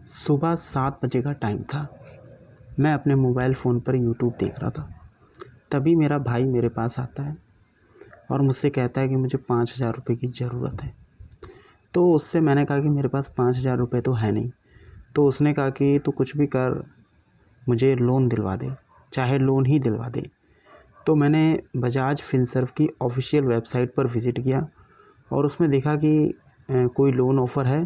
सुबह 7 बजे का टाइम था। मैं अपने मोबाइल फ़ोन पर यूट्यूब देख रहा था। तभी मेरा भाई मेरे पास आता है और मुझसे कहता है कि मुझे 5,000 रुपये की ज़रूरत है। तो उससे मैंने कहा कि मेरे पास 5,000 रुपये तो है नहीं। तो उसने कहा कि तू कुछ भी कर, मुझे लोन दिलवा दे, चाहे लोन ही दिलवा दे। तो मैंने बजाज फिनसर्व की ऑफ़िशियल वेबसाइट पर विज़िट किया और उसमें देखा कि कोई लोन ऑफ़र है।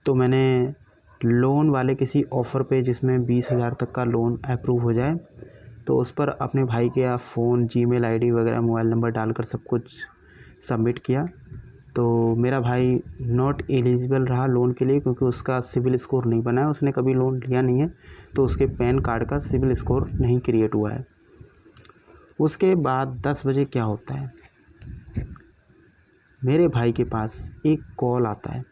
तो मैंने लोन वाले किसी ऑफ़र पे जिसमें 20,000 तक का लोन अप्रूव हो जाए, तो उस पर अपने भाई के फ़ोन, जीमेल आईडी वगैरह, मोबाइल नंबर डालकर सब कुछ सबमिट किया। तो मेरा भाई नॉट एलिजिबल रहा लोन के लिए, क्योंकि उसका सिबिल स्कोर नहीं बना है, उसने कभी लोन लिया नहीं है, तो उसके पैन कार्ड का सिबिल स्कोर नहीं क्रिएट हुआ है। उसके बाद 10 बजे क्या होता है, मेरे भाई के पास एक कॉल आता है।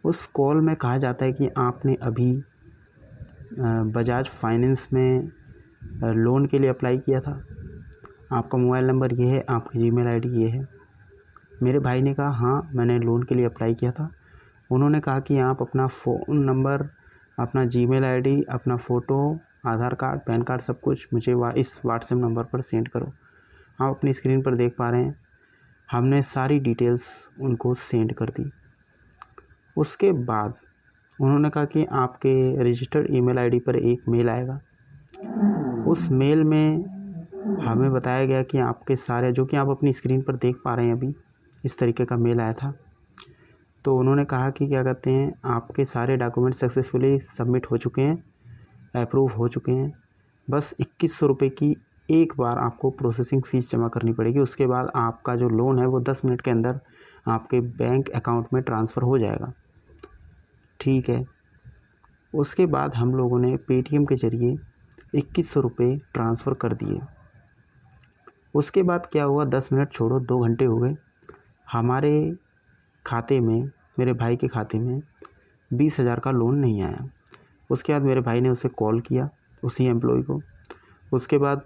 उस कॉल में कहा जाता है कि आपने अभी बजाज फाइनेंस में लोन के लिए अप्लाई किया था, आपका मोबाइल नंबर ये है, आपकी जीमेल आईडी ये है। मेरे भाई ने कहा हाँ, मैंने लोन के लिए अप्लाई किया था। उन्होंने कहा कि आप अपना फ़ोन नंबर, अपना जीमेल आईडी, अपना फ़ोटो, आधार कार्ड, पैन कार्ड सब कुछ मुझे इस व्हाट्सएप नंबर पर सेंड करो। आप अपनी स्क्रीन पर देख पा रहे हैं, हमने सारी डिटेल्स उनको सेंड कर दी। उसके बाद उन्होंने कहा कि आपके रजिस्टर्ड ईमेल आईडी पर एक मेल आएगा। उस मेल में हमें बताया गया कि आपके सारे, जो कि आप अपनी स्क्रीन पर देख पा रहे हैं अभी, इस तरीके का मेल आया था। तो उन्होंने कहा कि क्या कहते हैं, आपके सारे डॉक्यूमेंट सक्सेसफुली सबमिट हो चुके हैं, अप्रूव हो चुके हैं। बस 2100 रुपये की एक बार आपको प्रोसेसिंग फ़ीस जमा करनी पड़ेगी। उसके बाद आपका जो लोन है वो 10 मिनट के अंदर आपके बैंक अकाउंट में ट्रांसफ़र हो जाएगा। ठीक है। उसके बाद हम लोगों ने पेटीएम के ज़रिए 2100 रुपये ट्रांसफ़र कर दिए। उसके बाद क्या हुआ, 10 मिनट छोड़ो, 2 घंटे हो गए। हमारे खाते में, मेरे भाई के खाते में 20,000 का लोन नहीं आया। उसके बाद मेरे भाई ने उसे कॉल किया, उसी एम्प्लॉय को। उसके बाद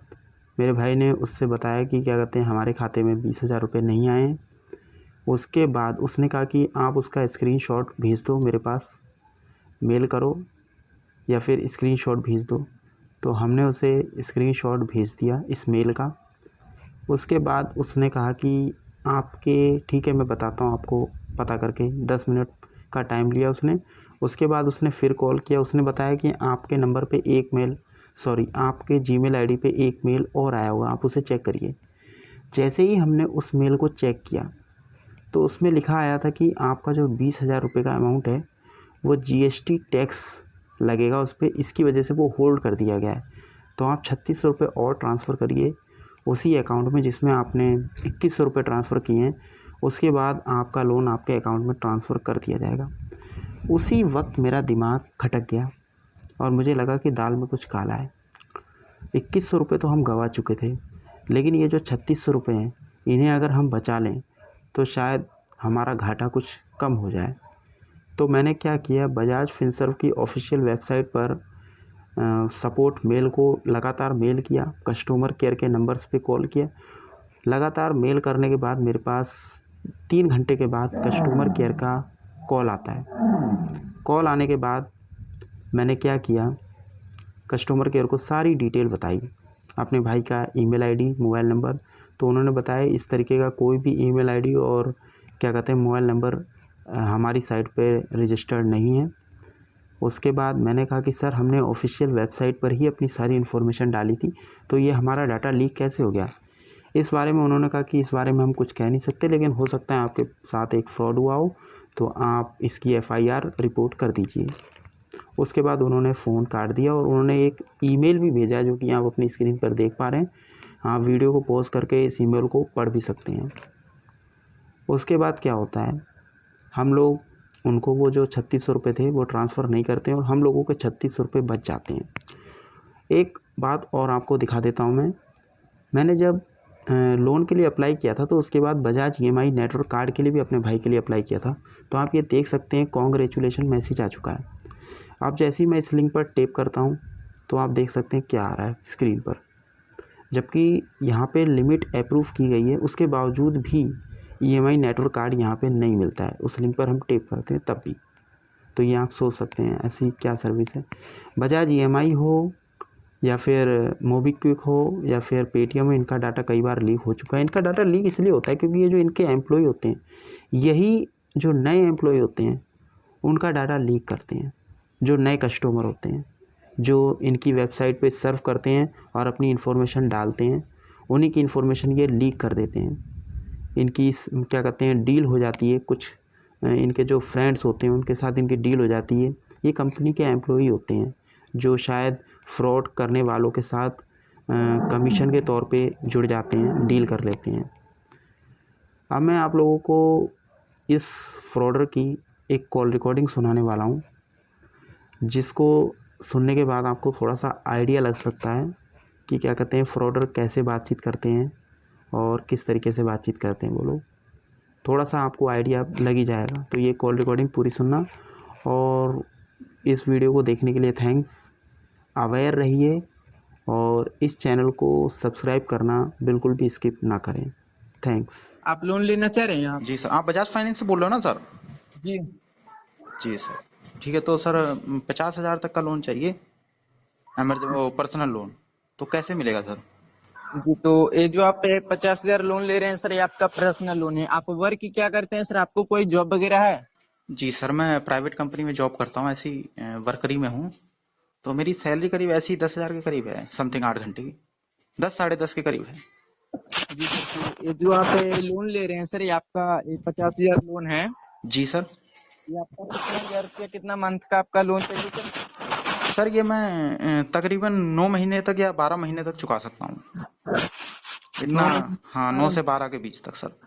मेरे भाई ने उससे बताया कि क्या कहते हैं, हमारे खाते में 20,000 रुपये नहीं आए हैं। उसके बाद उसने कहा कि आप उसका स्क्रीनशॉट भेज दो मेरे पास, मेल करो या फिर स्क्रीनशॉट भेज दो। तो हमने उसे स्क्रीनशॉट भेज दिया इस मेल का। उसके बाद उसने कहा कि आपके, ठीक है मैं बताता हूँ आपको पता करके। 10 मिनट का टाइम लिया उसने। उसके बाद उसने फिर कॉल किया। उसने बताया कि आपके नंबर पे आपके जीमेल आईडी पे एक मेल और आया होगा, आप उसे चेक करिए। जैसे ही हमने उस मेल को चेक किया तो उसमें लिखा आया था कि आपका जो 20,000 रुपये का अमाउंट है वो जीएसटी टैक्स लगेगा उस पर, इसकी वजह से वो होल्ड कर दिया गया है। तो आप 3600 रुपये और ट्रांसफ़र करिए उसी अकाउंट में जिसमें आपने 2100 रुपये ट्रांसफ़र किए हैं। उसके बाद आपका लोन आपके अकाउंट में ट्रांसफ़र कर दिया जाएगा। उसी वक्त मेरा दिमाग खटक गया और मुझे लगा कि दाल में कुछ काला है। 2100 रुपये तो हम गंवा चुके थे, लेकिन ये जो 3600 रुपये हैं, इन्हें अगर हम बचा लें तो शायद हमारा घाटा कुछ कम हो जाए। तो मैंने क्या किया, बजाज फिनसर्व की ऑफ़िशियल वेबसाइट पर सपोर्ट मेल को लगातार मेल किया, कस्टमर केयर के नंबर्स पे कॉल किया। लगातार मेल करने के बाद मेरे पास 3 घंटे के बाद कस्टमर केयर का कॉल आता है। कॉल आने के बाद मैंने क्या किया, कस्टमर केयर को सारी डिटेल बताई, अपने भाई का ईमेल आईडी, मोबाइल नंबर। तो उन्होंने बताया इस तरीके का कोई भी ईमेल आईडी और क्या कहते हैं मोबाइल नंबर हमारी साइट पे रजिस्टर्ड नहीं है। उसके बाद मैंने कहा कि सर, हमने ऑफिशियल वेबसाइट पर ही अपनी सारी इन्फॉर्मेशन डाली थी, तो ये हमारा डाटा लीक कैसे हो गया। इस बारे में उन्होंने कहा कि इस बारे में हम कुछ कह नहीं सकते, लेकिन हो सकता है आपके साथ एक फ्रॉड हुआ हो, तो आप इसकी एफआईआर रिपोर्ट कर दीजिए। उसके बाद उन्होंने फ़ोन काट दिया और उन्होंने एक ईमेल भी भेजा, जो कि आप अपनी स्क्रीन पर देख पा रहे हैं। आप वीडियो को पॉज करके इस ईमेल को पढ़ भी सकते हैं। उसके बाद क्या होता है, हम लोग उनको वो जो 3600 रुपये थे वो ट्रांसफ़र नहीं करते हैं और हम लोगों के 3600 रुपये बच जाते हैं। एक बात और आपको दिखा देता हूँ मैंने जब लोन के लिए अप्लाई किया था, तो उसके बाद बजाज ईएमआई नेटवर्क कार्ड के लिए भी अपने भाई के लिए अप्लाई किया था। तो आप ये देख सकते हैं, कॉन्ग्रेचुलेशन मैसेज आ चुका है। आप जैसे ही मैं इस लिंक पर टैप करता हूँ तो आप देख सकते हैं क्या आ रहा है स्क्रीन पर। जबकि यहाँ पे लिमिट अप्रूव की गई है, उसके बावजूद भी ईएमआई नेटवर्क कार्ड यहाँ पे नहीं मिलता है। उस लिंक पर हम टैप करते हैं तब भी। तो ये आप सोच सकते हैं ऐसी क्या सर्विस है। बजाज EMI हो या फिर मोबीक्विक हो या फिर पेटीएम हो, इनका डाटा कई बार लीक हो चुका है। इनका डाटा लीक इसलिए होता है क्योंकि ये जो इनके एम्प्लॉय होते हैं, यही जो नए एम्प्लॉय होते हैं उनका डाटा लीक करते हैं। जो नए कस्टमर होते हैं, जो इनकी वेबसाइट पे सर्व करते हैं और अपनी इन्फॉर्मेशन डालते हैं, उन्हीं की इन्फॉर्मेशन ये लीक कर देते हैं। इनकी क्या कहते हैं, डील हो जाती है, कुछ इनके जो फ्रेंड्स होते हैं उनके साथ इनकी डील हो जाती है। ये कंपनी के एम्प्लॉय होते हैं जो शायद फ्रॉड करने वालों के साथ कमीशन के तौर पे जुड़ जाते हैं, डील कर लेते हैं। अब मैं आप लोगों को इस फ्रॉडर की एक कॉल रिकॉर्डिंग सुनाने वाला हूँ, जिसको सुनने के बाद आपको थोड़ा सा आइडिया लग सकता है कि क्या कहते हैं फ्रॉडर कैसे बातचीत करते हैं और किस तरीके से बातचीत करते हैं वो लोग। थोड़ा सा आपको आइडिया लग ही जाएगा। तो ये कॉल रिकॉर्डिंग पूरी सुनना और इस वीडियो को देखने के लिए थैंक्स। अवेयर रहिए और इस चैनल को सब्सक्राइब करना बिल्कुल भी स्किप ना करें। थैंक्स। आप लोन लेना चाह रहे हैं आप? जी सर, आप बजाज फाइनेंस से बोल रहे हो ना सर? जी जी सर, ठीक है। तो सर 50,000 तक का लोन चाहिए, पर्सनल लोन, तो कैसे मिलेगा सर? जी, तो ये जो आप 50,000 लोन ले रहे हैं सर, ये आपका पर्सनल लोन है। आप वर्क क्या करते हैं सर? आपको कोई जॉब वगैरह है? जी सर, मैं प्राइवेट कंपनी में जॉब करता हूँ, ऐसी वर्करी में हूँ। तो मेरी सैलरी करीब ऐसी 10,000 के करीब है, समथिंग 8 घंटे की, 10 साढ़े 10 के करीब है। जी सर, तो ये जो आप लोन ले रहे हैं सर, ये आपका 50,000 लोन है। जी सर। ये आपका कितना ईयर से कितना मंथ का आपका लोन चाहिए सर? सर ये मैं तकरीबन 9 महीने तक या 12 महीने तक चुका सकता हूँ, इतना। 9 महीने हाँ, 9 से 12 के बीच तक सर।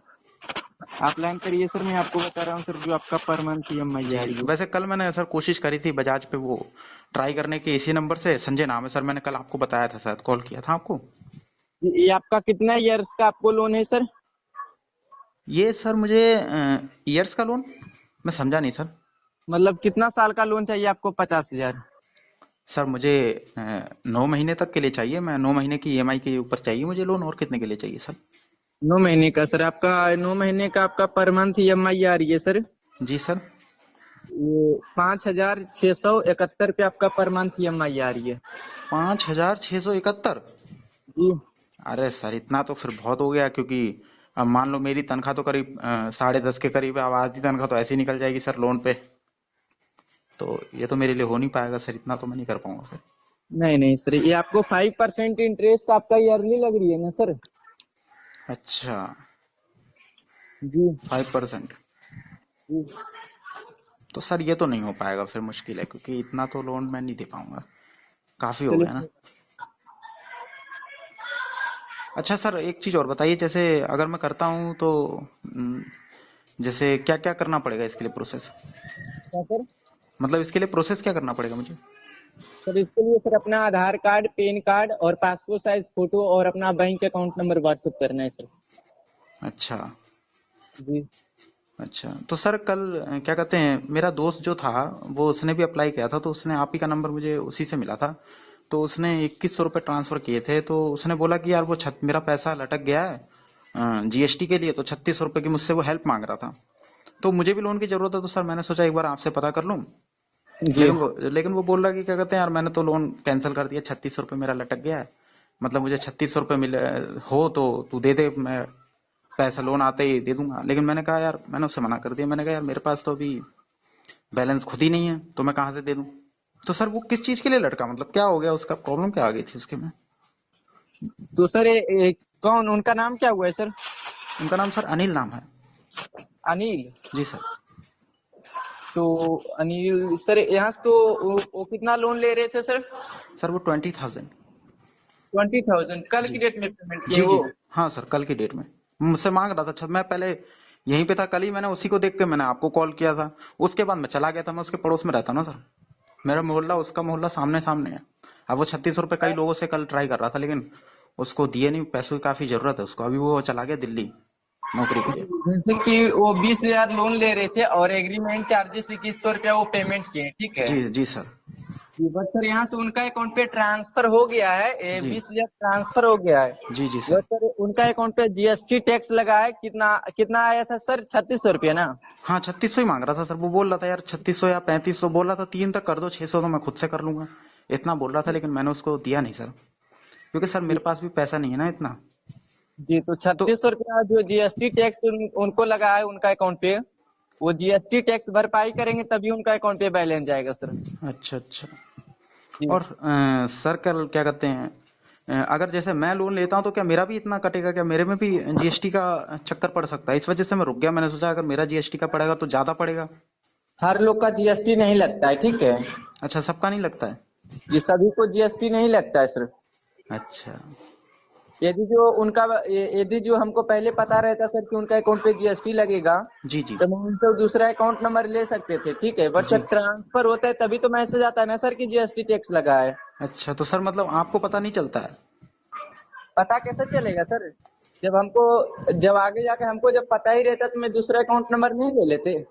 आप लाइन करिए सर, मैं आपको बता रहा हूँ सर जो आपका पर मंथ EMI आ रही जी, है। वैसे कल मैंने सर कोशिश करी थी बजाज पे वो ट्राई करने की, इसी नंबर से, संजय नाम है सर, मैंने कल आपको बताया था, शायद कॉल किया था आपको। ये आपका कितना ईयर्स का आपको लोन है सर? ये सर मुझे ईयर्स का लोन, मैं समझा नहीं सर। मतलब कितना साल का लोन चाहिए आपको 50,000? सर मुझे 9 महीने तक के लिए चाहिए, मैं 9 महीने की EMI के ऊपर चाहिए मुझे लोन। और कितने के लिए चाहिए सर? 9 महीने का सर, आपका 9 महीने का आपका पर मंथ EMI आ रही है सर, जी सर। ये 5,671 पे आपका पर मंथ EMI आ रही है। 5,671? जी अरे सर इतना तो फिर बहुत हो गया, क्योंकि अब मान लो मेरी तनख्वाह तो करीब 10.5 के करीब है, अब आधी तनख्वाह तो ऐसे ही निकल जाएगी सर लोन पे। तो ये तो मेरे लिए हो नहीं पाएगा सर, इतना तो मैं नहीं कर पाऊंगा सर। नहीं नहीं सर, ये आपको 5% इंटरेस्ट आपका ईयरली लग रही है ना सर? अच्छा, जी 5%? जी तो सर ये तो नहीं हो पाएगा, फिर मुश्किल है, क्योंकि इतना तो लोन मैं नहीं दे पाऊंगा, काफी हो गया ना। चलिए। अच्छा सर, एक चीज और बताइए, जैसे अगर मैं करता हूँ तो जैसे क्या क्या करना पड़ेगा इसके लिए, प्रोसेस? क्या सर? मतलब इसके लिए प्रोसेस क्या करना पड़ेगा मुझे? सर इसके लिए सर अपना आधार कार्ड, पैन कार्ड और पासपोर्ट साइज फोटो और अपना बैंक अकाउंट नंबर व्हाट्सएप करना है सर। अच्छा। जी अच्छा, तो सर कल क्या कहते हैं, मेरा दोस्त जो था वो, उसने भी अप्लाई किया था, तो उसने आप ही का नंबर मुझे उसी से मिला था। तो उसने 2100 रुपये ट्रांसफर किए थे, तो उसने बोला कि यार वो मेरा पैसा लटक गया है GST के लिए, तो 3600 रुपये की मुझसे वो हेल्प मांग रहा था। तो मुझे भी लोन की जरूरत है, तो सर मैंने सोचा एक बार आपसे पता कर लूं। जी लेकिन वो बोल रहा कि क्या कहते हैं यार, मैंने तो लोन कैंसिल कर दिया, 3600 रुपये मेरा लटक गया है। मतलब मुझे 3600 रुपये मिले हो तो तू दे दे, मैं पैसा लोन आते ही दे दूंगा। लेकिन मैंने कहा यार, मैंने उससे मना कर दिया, मैंने कहा यार मेरे पास तो अभी बैलेंस खुद ही नहीं है, तो मैं कहाँ से दे दूं। तो सर वो किस चीज के लिए लटका, मतलब क्या हो गया उसका, प्रॉब्लम क्या आ गई थी उसके में? तो सर कौन, उनका नाम क्या हुआ है सर? उनका नाम सर अनिल नाम है। अनिल? जी सर। तो अनिल सर यहाँ से तो वो कितना लोन ले रहे थे सर? सर वो 20,000। 20,000 कल जी की डेट में पेमेंट किए जी वो? जी। हाँ सर, कल की डेट में मुझसे मांग रहा था। अच्छा, मैं पहले यहीं पे था, कल ही मैंने उसी को देख के मैंने आपको कॉल किया था। उसके बाद मैं चला गया था, मैं उसके पड़ोस में रहता ना सर, मेरा मोहल्ला उसका मोहल्ला सामने सामने है। अब वो 3600 रुपये कई लोगों से कल ट्राई कर रहा था, लेकिन उसको दिए नहीं, पैसों की काफी जरूरत है उसको, अभी वो चला गया दिल्ली नौकरी के लिए। जैसे कि वो 20,000 लोन ले रहे थे और एग्रीमेंट चार्जेस 2100 रुपया वो पेमेंट किए, ठीक है? जी जी सर। जी बट सर यहाँ से उनका अकाउंट पे ट्रांसफर हो गया है, जी 20 लाख ट्रांसफर हो गया है। जी जी वो सर। सर उनका अकाउंट पे जीएसटी टैक्स लगा है, कितना कितना आया था सर, 3600 रुपया ना। हाँ 3600 ही मांग रहा था सर, वो बोल रहा था यार 3600 या 3500 बोल रहा था, 3 तक कर दो, 600 तो मैं खुद से कर लूंगा, इतना बोल रहा था, लेकिन मैंने उसको दिया नहीं सर, क्योंकि सर जी मेरे पास भी पैसा नहीं है ना इतना। जी, तो तो 3600 रुपया जो जीएसटी टैक्स उनको लगा है उनका अकाउंट पे, वो जीएसटी टैक्स भरपाई करेंगे तभी उनका अकाउंट पे बैलेंस जाएगा सर। अच्छा अच्छा। जी और सर कल क्या कहते हैं, अगर जैसे मैं लोन लेता हूँ तो क्या मेरा भी इतना कटेगा, क्या मेरे में भी जीएसटी का चक्कर पड़ सकता है? इस वजह से मैं रुक गया, मैंने सोचा अगर मेरा जीएसटी का पड़ेगा तो ज्यादा पड़ेगा। हर लोग का जीएसटी नहीं लगता है, ठीक है। अच्छा, सबका नहीं लगता है? ये सभी को जीएसटी नहीं लगता है सर। अच्छा यदि जो उनका यदि जो हमको पहले पता रहता सर कि उनका अकाउंट पे जीएसटी लगेगा, जी जी तो हम उनसे दूसरा अकाउंट नंबर ले सकते थे, ठीक है। But ji. सर ट्रांसफर होता है तभी तो मैसेज आता है ना सर कि जीएसटी टैक्स लगा है। अच्छा, तो सर मतलब आपको पता नहीं चलता है? पता कैसे चलेगा सर, जब आगे जाके हमको जब पता ही रहता तो मैं दूसरा अकाउंट नंबर नहीं ले लेते।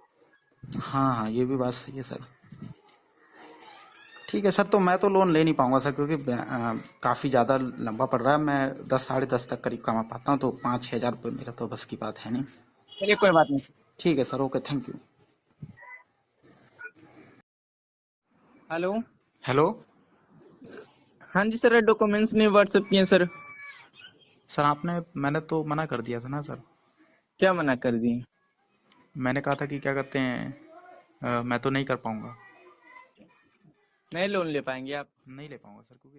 हाँ हाँ, ये भी बात सही है सर। ठीक है सर, तो मैं तो लोन ले नहीं पाऊंगा सर, क्योंकि काफी ज्यादा लंबा पड़ रहा है, मैं 10 साढ़े 10 तक करीब कमा पाता हूँ, तो 5-6 हजार रुपये मेरा तो बस की बात है नहीं। चलिए कोई बात नहीं। ठीक है sir, okay, thank you. Hello. Hello. हाँ जी सर, डॉक्यूमेंट्स नहीं व्हाट्सएप किए सर। सर मैंने तो मना कर दिया था ना सर। क्या मना कर दिए? मैंने कहा था कि क्या कहते हैं, मैं तो नहीं कर पाऊंगा। नहीं लोन ले पाएंगे आप? नहीं ले पाऊंगा सर, क्योंकि